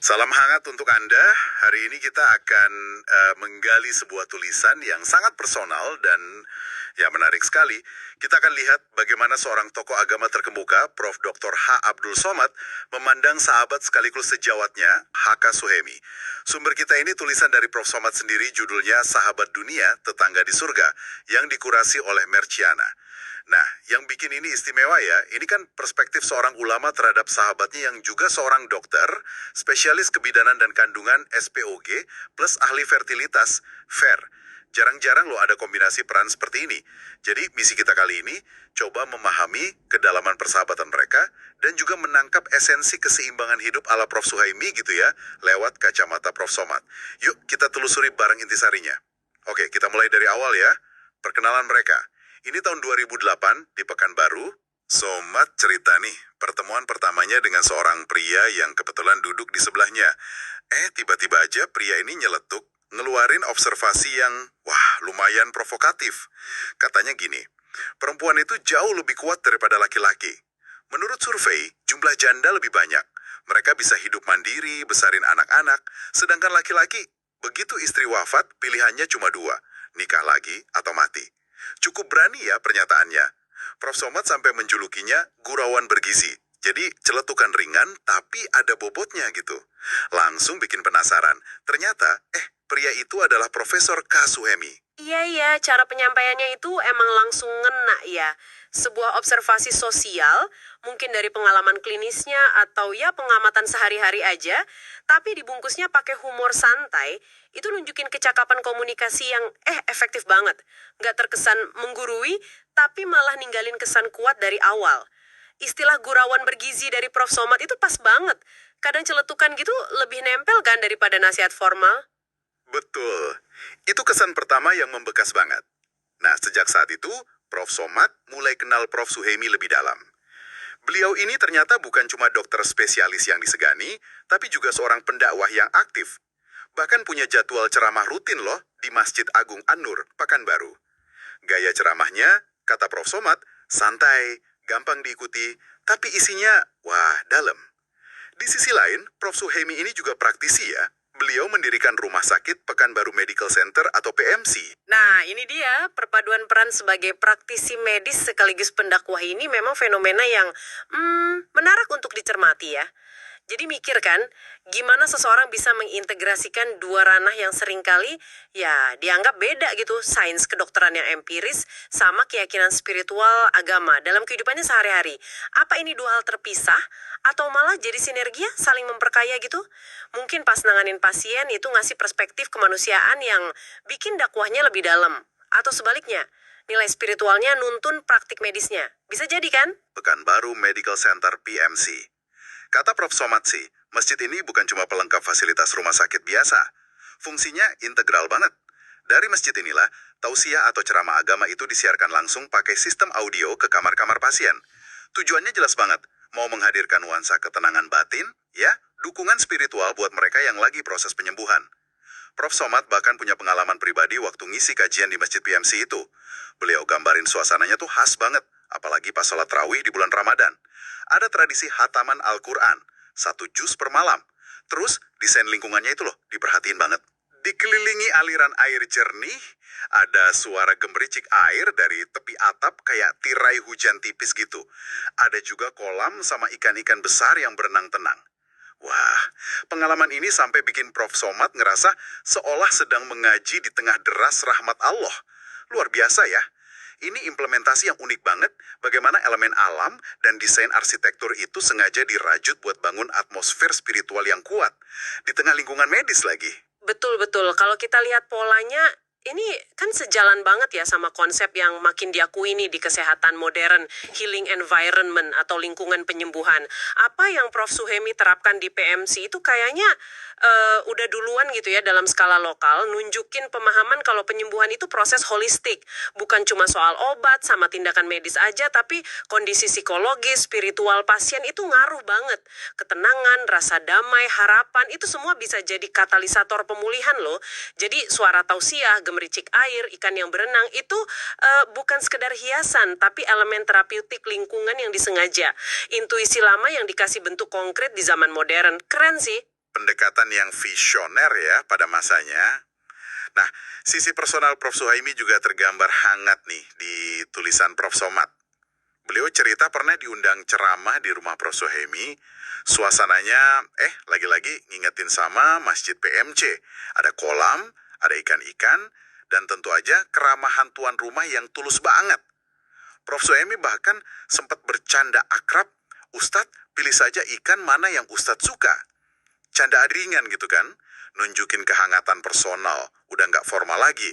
Salam hangat untuk Anda. Hari ini kita akan menggali sebuah tulisan yang sangat personal dan ya menarik sekali. Kita akan lihat bagaimana seorang tokoh agama terkemuka, Prof. Dr. H. Abdul Somad, memandang sahabat sekaligus sejawatnya, H.K. Suhemi. Sumber kita ini tulisan dari Prof. Somad sendiri, judulnya Sahabat Dunia, Tetangga di Surga, yang dikurasi oleh Merciana. Nah, yang bikin ini istimewa ya, ini kan perspektif seorang ulama terhadap sahabatnya yang juga seorang dokter, spesialis kebidanan dan kandungan SPOG, plus ahli fertilitas, FER. Jarang-jarang loh ada kombinasi peran seperti ini. Jadi misi kita kali ini, coba memahami kedalaman persahabatan mereka, dan juga menangkap esensi keseimbangan hidup ala Prof. Suhaimi gitu ya, lewat kacamata Prof. Somad. Yuk kita telusuri bareng intisarinya. Oke, kita mulai dari awal ya. Perkenalan mereka. Ini tahun 2008 di Pekanbaru. Somad cerita nih, pertemuan pertamanya dengan seorang pria yang kebetulan duduk di sebelahnya. Tiba-tiba aja pria ini nyeletuk, ngeluarin observasi yang, wah, lumayan provokatif. Katanya gini, perempuan itu jauh lebih kuat daripada laki-laki. Menurut survei, jumlah janda lebih banyak. Mereka bisa hidup mandiri, besarin anak-anak. Sedangkan laki-laki, begitu istri wafat, pilihannya cuma dua, nikah lagi atau mati. Cukup berani ya pernyataannya. Prof. Somad sampai menjulukinya gurauan bergizi. Jadi celetukan ringan tapi ada bobotnya gitu. Langsung bikin penasaran. Ternyata, pria itu adalah Profesor K. Suhemi. Iya, cara penyampaiannya itu emang langsung ngena ya. Sebuah observasi sosial, mungkin dari pengalaman klinisnya atau ya pengamatan sehari-hari aja, tapi dibungkusnya pakai humor santai, itu nunjukin kecakapan komunikasi yang efektif banget. Nggak terkesan menggurui, tapi malah ninggalin kesan kuat dari awal. Istilah gurauan bergizi dari Prof. Somad itu pas banget. Kadang celetukan gitu lebih nempel kan daripada nasihat formal. Betul. Itu kesan pertama yang membekas banget. Nah, sejak saat itu, Prof. Somad mulai kenal Prof. Suhemi lebih dalam. Beliau ini ternyata bukan cuma dokter spesialis yang disegani, tapi juga seorang pendakwah yang aktif. Bahkan punya jadwal ceramah rutin loh di Masjid Agung An-Nur, Pekanbaru. Gaya ceramahnya, kata Prof. Somad, santai, gampang diikuti, tapi isinya, wah, dalam. Di sisi lain, Prof. Suhemi ini juga praktisi ya. Beliau mendirikan Rumah Sakit Pekanbaru Medical Center atau PMC. Nah, ini dia perpaduan peran sebagai praktisi medis sekaligus pendakwah ini memang fenomena yang menarik untuk dicermati ya. Jadi mikir kan, gimana seseorang bisa mengintegrasikan dua ranah yang seringkali ya dianggap beda gitu, sains kedokteran yang empiris sama keyakinan spiritual agama dalam kehidupannya sehari-hari. Apa ini dua hal terpisah atau malah jadi sinergia saling memperkaya gitu? Mungkin pas nanganin pasien itu ngasih perspektif kemanusiaan yang bikin dakwahnya lebih dalam. Atau sebaliknya, nilai spiritualnya nuntun praktik medisnya. Bisa jadi kan? Pekanbaru Medical Center PMC. Kata Prof. Somad sih, masjid ini bukan cuma pelengkap fasilitas rumah sakit biasa. Fungsinya integral banget. Dari masjid inilah, tausiah atau ceramah agama itu disiarkan langsung pakai sistem audio ke kamar-kamar pasien. Tujuannya jelas banget, mau menghadirkan nuansa ketenangan batin, ya, dukungan spiritual buat mereka yang lagi proses penyembuhan. Prof. Somad bahkan punya pengalaman pribadi waktu ngisi kajian di Masjid PMC itu. Beliau gambarin suasananya tuh khas banget, apalagi pas sholat tarawih di bulan Ramadan. Ada tradisi hataman Al-Quran, 1 juz per malam. Terus desain lingkungannya itu loh, diperhatiin banget. Dikelilingi aliran air jernih, ada suara gemericik air dari tepi atap kayak tirai hujan tipis gitu. Ada juga kolam sama ikan-ikan besar yang berenang tenang. Wah, pengalaman ini sampai bikin Prof. Somad ngerasa seolah sedang mengaji di tengah deras rahmat Allah. Luar biasa ya. Ini implementasi yang unik banget, bagaimana elemen alam dan desain arsitektur itu sengaja dirajut buat bangun atmosfer spiritual yang kuat. Di tengah lingkungan medis lagi. Betul. Kalau kita lihat polanya, ini kan sejalan banget ya sama konsep yang makin diakui nih di kesehatan modern, healing environment atau lingkungan penyembuhan. Apa yang Prof. Suhemi terapkan di PMC itu kayaknya udah duluan gitu ya dalam skala lokal, nunjukin pemahaman kalau penyembuhan itu proses holistik. Bukan cuma soal obat sama tindakan medis aja, tapi kondisi psikologis, spiritual pasien itu ngaruh banget. Ketenangan, rasa damai, harapan, itu semua bisa jadi katalisator pemulihan loh. Jadi suara tausiah, gemericik air, ikan yang berenang, itu bukan sekedar hiasan, tapi elemen terapeutik lingkungan yang disengaja. Intuisi lama yang dikasih bentuk konkret di zaman modern. Keren sih. pendekatan yang visioner ya pada masanya. Nah, sisi personal Prof. Suhaimi juga tergambar hangat nih di tulisan Prof. Somad. Beliau cerita pernah diundang ceramah di rumah Prof. Suhaimi. Suasananya, lagi-lagi ngingetin sama Masjid PMC. Ada kolam, ada ikan-ikan, dan tentu aja keramahan tuan rumah yang tulus banget. Prof. Suhaimi bahkan sempat bercanda akrab, Ustadz pilih saja ikan mana yang Ustadz suka. Candaan ringan gitu kan, nunjukin kehangatan personal, udah nggak formal lagi.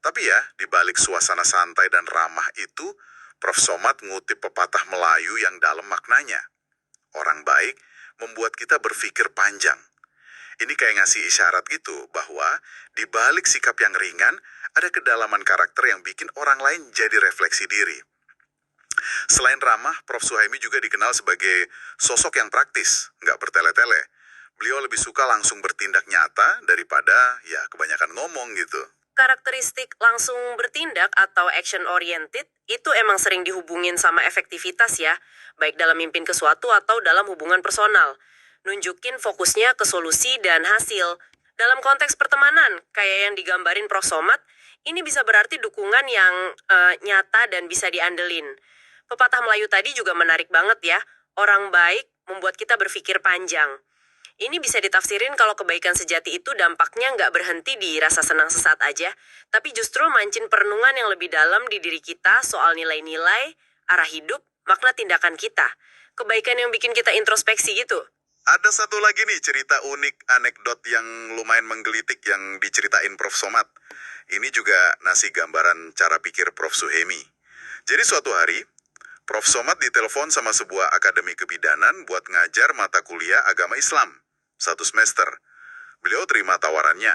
Tapi ya, di balik suasana santai dan ramah itu, Prof. Somad ngutip pepatah Melayu yang dalam maknanya. Orang baik membuat kita berpikir panjang. Ini kayak ngasih isyarat gitu bahwa di balik sikap yang ringan, ada kedalaman karakter yang bikin orang lain jadi refleksi diri. Selain ramah, Prof. Suhaimi juga dikenal sebagai sosok yang praktis, nggak bertele-tele. Beliau lebih suka langsung bertindak nyata daripada ya kebanyakan ngomong gitu. Karakteristik langsung bertindak atau action oriented itu emang sering dihubungin sama efektivitas ya, baik dalam mimpin ke suatu atau dalam hubungan personal. Nunjukin fokusnya ke solusi dan hasil. Dalam konteks pertemanan, kayak yang digambarin Prof. Somad, ini bisa berarti dukungan yang nyata dan bisa diandelin. Pepatah Melayu tadi juga menarik banget ya, orang baik membuat kita berpikir panjang. Ini bisa ditafsirin kalau kebaikan sejati itu dampaknya nggak berhenti di rasa senang sesaat aja, tapi justru mancin perenungan yang lebih dalam di diri kita soal nilai-nilai, arah hidup, makna tindakan kita. Kebaikan yang bikin kita introspeksi gitu. Ada satu lagi nih cerita unik, anekdot yang lumayan menggelitik yang diceritain Prof. Somad. Ini juga ngasih gambaran cara pikir Prof. Suhaimi. Jadi suatu hari, Prof. Somad ditelepon sama sebuah akademi kebidanan buat ngajar mata kuliah agama Islam. 1 semester. Beliau terima tawarannya.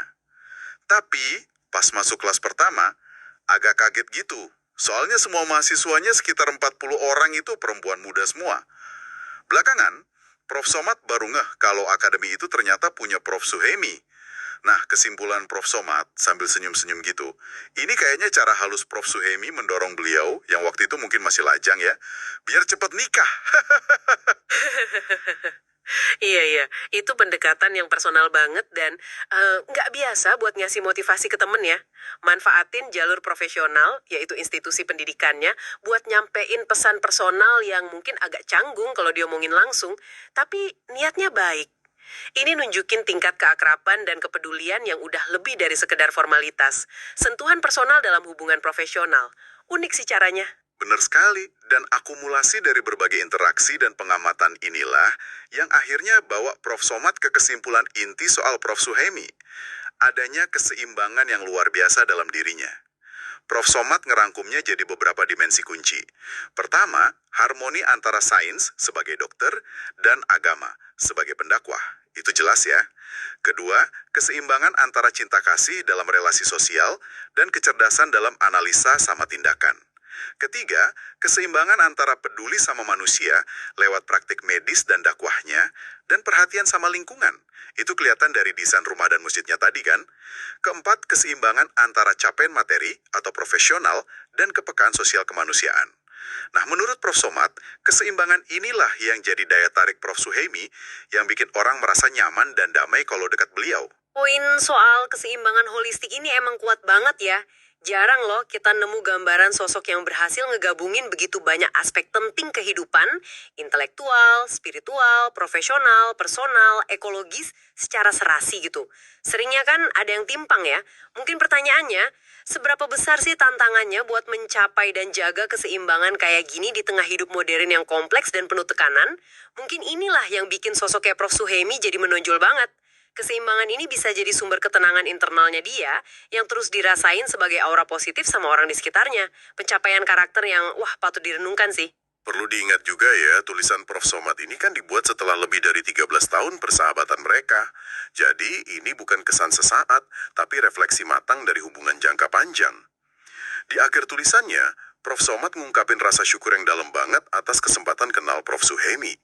Tapi pas masuk kelas pertama, agak kaget gitu. Soalnya semua mahasiswanya sekitar 40 orang itu perempuan muda semua. Belakangan, Prof. Somad baru ngeh kalau akademi itu ternyata punya Prof. Suhaimi. Nah, kesimpulan Prof. Somad sambil senyum-senyum gitu. Ini kayaknya cara halus Prof. Suhaimi mendorong beliau, yang waktu itu mungkin masih lajang ya, biar cepat nikah. Iya, itu pendekatan yang personal banget dan nggak biasa buat ngasih motivasi ke temen ya. Manfaatin jalur profesional, yaitu institusi pendidikannya, buat nyampein pesan personal yang mungkin agak canggung kalau diomongin langsung, tapi niatnya baik. Ini nunjukin tingkat keakraban dan kepedulian yang udah lebih dari sekedar formalitas. Sentuhan personal dalam hubungan profesional. Unik sih caranya. Benar sekali, dan akumulasi dari berbagai interaksi dan pengamatan inilah yang akhirnya bawa Prof. Somad ke kesimpulan inti soal Prof. Suhaimi. Adanya keseimbangan yang luar biasa dalam dirinya. Prof. Somad ngerangkumnya jadi beberapa dimensi kunci. Pertama, harmoni antara sains sebagai dokter dan agama sebagai pendakwah. Itu jelas ya. Kedua, keseimbangan antara cinta kasih dalam relasi sosial dan kecerdasan dalam analisa sama tindakan. Ketiga, keseimbangan antara peduli sama manusia lewat praktik medis dan dakwahnya, dan perhatian sama lingkungan. Itu kelihatan dari desain rumah dan masjidnya tadi kan. Keempat, keseimbangan antara capaian materi atau profesional dan kepekaan sosial kemanusiaan. Nah, menurut Prof. Somad, keseimbangan inilah yang jadi daya tarik Prof. Suhaimi yang bikin orang merasa nyaman dan damai kalau dekat beliau. Poin soal keseimbangan holistik ini emang kuat banget ya. Jarang loh kita nemu gambaran sosok yang berhasil ngegabungin begitu banyak aspek penting kehidupan, intelektual, spiritual, profesional, personal, ekologis, secara serasi gitu. Seringnya kan ada yang timpang ya. Mungkin pertanyaannya, seberapa besar sih tantangannya buat mencapai dan jaga keseimbangan kayak gini di tengah hidup modern yang kompleks dan penuh tekanan? Mungkin inilah yang bikin sosok kayak Prof. Suhaimi jadi menonjol banget. Keseimbangan ini bisa jadi sumber ketenangan internalnya dia yang terus dirasain sebagai aura positif sama orang di sekitarnya. Pencapaian karakter yang patut direnungkan sih. Perlu diingat juga ya, tulisan Prof. Somad ini kan dibuat setelah lebih dari 13 tahun persahabatan mereka. Jadi ini bukan kesan sesaat, tapi refleksi matang dari hubungan jangka panjang. Di akhir tulisannya, Prof. Somad ngungkapin rasa syukur yang dalam banget atas kesempatan kenal Prof. Suhaimi.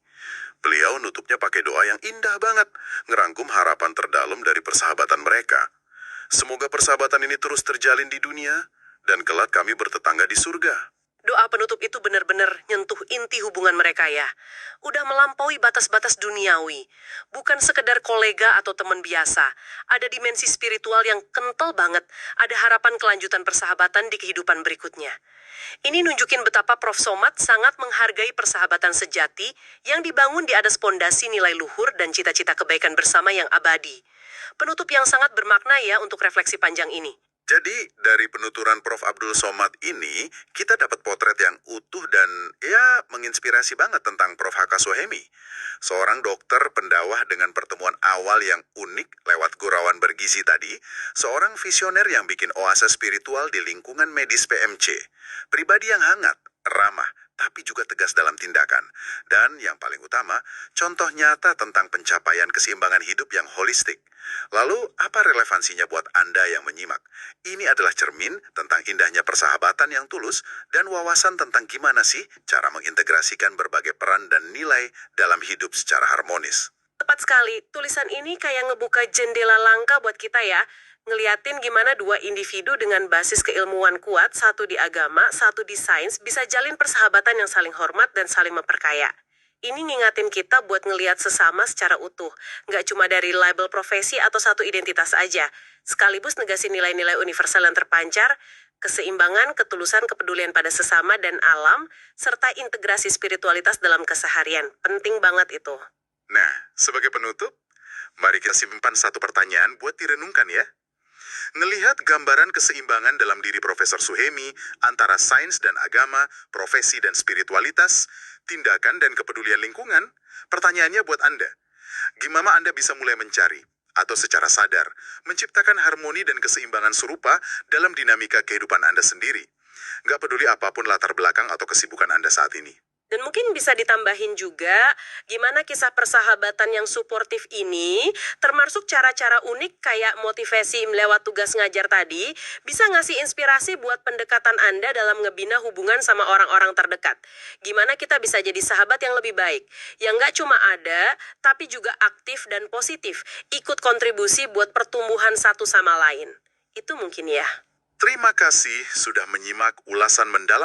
Beliau nutupnya pakai doa yang indah banget, ngerangkum harapan terdalam dari persahabatan mereka. Semoga persahabatan ini terus terjalin di dunia, dan kelak kami bertetangga di surga. Doa penutup itu benar-benar nyentuh inti hubungan mereka ya. Udah melampaui batas-batas duniawi. Bukan sekedar kolega atau teman biasa. Ada dimensi spiritual yang kental banget. Ada harapan kelanjutan persahabatan di kehidupan berikutnya. Ini nunjukin betapa Prof. Somad sangat menghargai persahabatan sejati yang dibangun di atas pondasi nilai luhur dan cita-cita kebaikan bersama yang abadi. Penutup yang sangat bermakna ya untuk refleksi panjang ini. Jadi, dari penuturan Prof. Abdul Somad ini, kita dapat potret yang utuh dan ya menginspirasi banget tentang Prof. H.K. Suhaimi. Seorang dokter pendakwah dengan pertemuan awal yang unik lewat gurauan bergizi tadi, seorang visioner yang bikin oase spiritual di lingkungan medis PMC. Pribadi yang hangat, ramah, tapi juga tegas dalam tindakan. Dan yang paling utama, contoh nyata tentang pencapaian keseimbangan hidup yang holistik. Lalu, apa relevansinya buat Anda yang menyimak? Ini adalah cermin tentang indahnya persahabatan yang tulus dan wawasan tentang gimana sih cara mengintegrasikan berbagai peran dan nilai dalam hidup secara harmonis. Tepat sekali, tulisan ini kayak ngebuka jendela langka buat kita ya. Ngeliatin gimana dua individu dengan basis keilmuan kuat, satu di agama, satu di sains, bisa jalin persahabatan yang saling hormat dan saling memperkaya. Ini ngingatin kita buat ngeliat sesama secara utuh, nggak cuma dari label profesi atau satu identitas aja. Sekaligus negasin nilai-nilai universal yang terpancar, keseimbangan, ketulusan, kepedulian pada sesama dan alam, serta integrasi spiritualitas dalam keseharian. Penting banget itu. Nah, sebagai penutup, mari kita simpan satu pertanyaan buat direnungkan ya. Ngelihat gambaran keseimbangan dalam diri Profesor Suhaimi antara sains dan agama, profesi dan spiritualitas, tindakan dan kepedulian lingkungan, pertanyaannya buat Anda. Gimana Anda bisa mulai mencari, atau secara sadar, menciptakan harmoni dan keseimbangan serupa dalam dinamika kehidupan Anda sendiri? Nggak peduli apapun latar belakang atau kesibukan Anda saat ini. Dan mungkin bisa ditambahin juga gimana kisah persahabatan yang suportif ini, termasuk cara-cara unik kayak motivasi lewat tugas ngajar tadi, bisa ngasih inspirasi buat pendekatan Anda dalam ngebina hubungan sama orang-orang terdekat. Gimana kita bisa jadi sahabat yang lebih baik, yang nggak cuma ada, tapi juga aktif dan positif, ikut kontribusi buat pertumbuhan satu sama lain. Itu mungkin ya. Terima kasih sudah menyimak ulasan mendalam